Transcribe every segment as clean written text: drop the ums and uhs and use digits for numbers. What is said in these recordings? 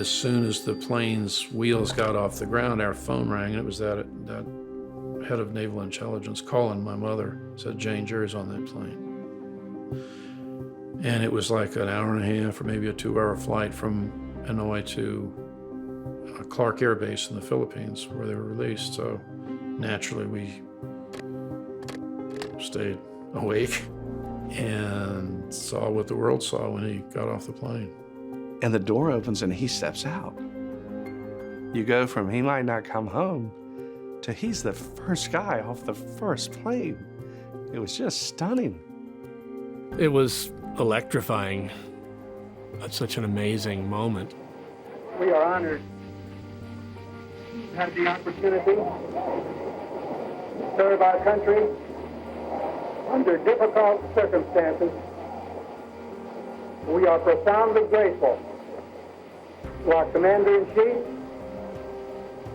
as soon as the plane's wheels got off the ground, our phone rang, and it was that head of naval intelligence calling my mother, said Jane Jerry's on that plane. And it was like an hour and a half or maybe a 2-hour flight from Hanoi to Clark Air Base in the Philippines where they were released. So naturally we stayed awake and saw what the world saw when he got off the plane. And the door opens and he steps out. You go from he might not come home to he's the first guy off the first plane. It was just stunning. It was electrifying. That's such an amazing moment. We are honored to have the opportunity to serve our country under difficult circumstances. We are profoundly grateful to our Commander-in-Chief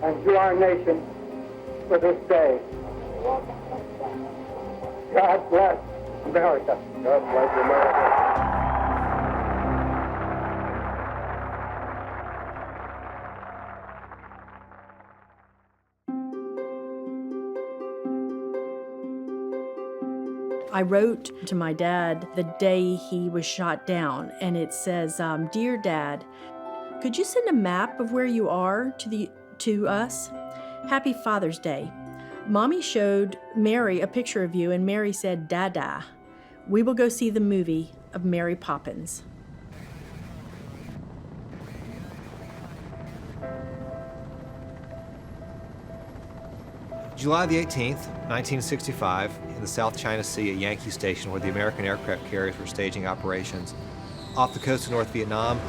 and to our nation for this day. God bless America. God bless America. I wrote to my dad the day he was shot down, and it says, "Dear Dad, could you send a map of where you are to us? Happy Father's Day. Mommy showed Mary a picture of you, and Mary said, Dada. We will go see the movie of Mary Poppins." July the 18th, 1965, in the South China Sea at Yankee Station, where the American aircraft carriers were staging operations off the coast of North Vietnam.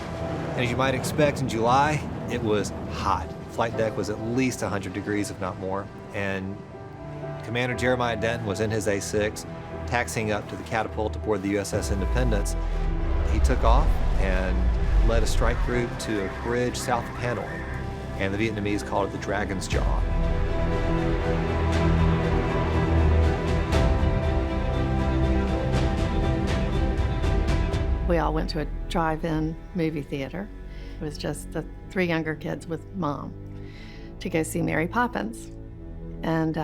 And as you might expect, in July, it was hot. Flight deck was at least 100 degrees, if not more. And Commander Jeremiah Denton was in his A-6, taxiing up to the catapult aboard the USS Independence. He took off and led a strike group to a bridge south of Hanoi, and the Vietnamese called it the Dragon's Jaw. We all went to a drive-in movie theater. It was just the 3 younger kids with Mom to go see Mary Poppins. And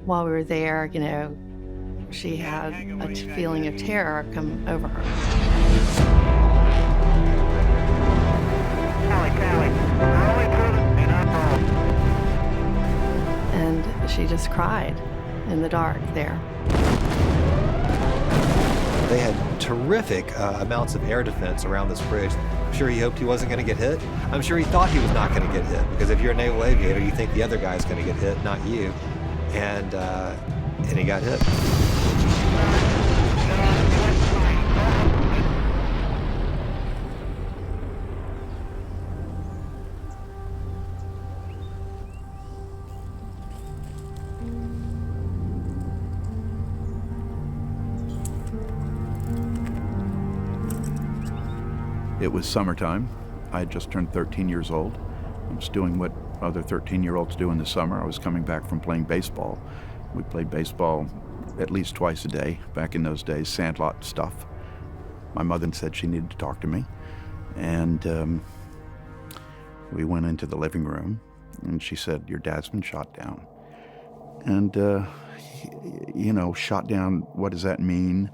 while we were there, you know, she had a feeling of terror come over her. And she just cried in the dark there. They had terrific amounts of air defense around this bridge. I'm sure he hoped he wasn't going to get hit. I'm sure he thought he was not going to get hit, because if you're a naval aviator, you think the other guy's going to get hit, not you. And he got hit. It was summertime. I had just turned 13 years old. I was doing what other 13-year-olds do in the summer. I was coming back from playing baseball. We played baseball at least twice a day back in those days, sandlot stuff. My mother said she needed to talk to me. And we went into the living room, and she said, "Your dad's been shot down." And, you know, shot down, what does that mean?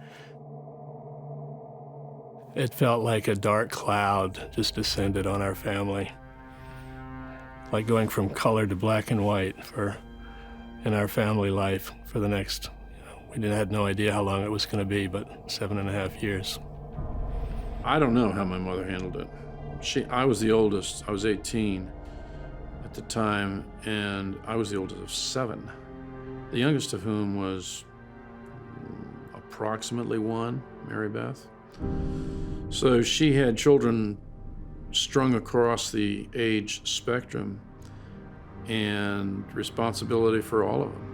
It felt like a dark cloud just descended on our family. Like going from color to black and white in our family life for the next, we had no idea how long it was going to be, but 7.5 years. I don't know how my mother handled it. I was the oldest. I was 18 at the time, and I was the oldest of 7. The youngest of whom was approximately 1, Mary Beth. So she had children strung across the age spectrum and responsibility for all of them.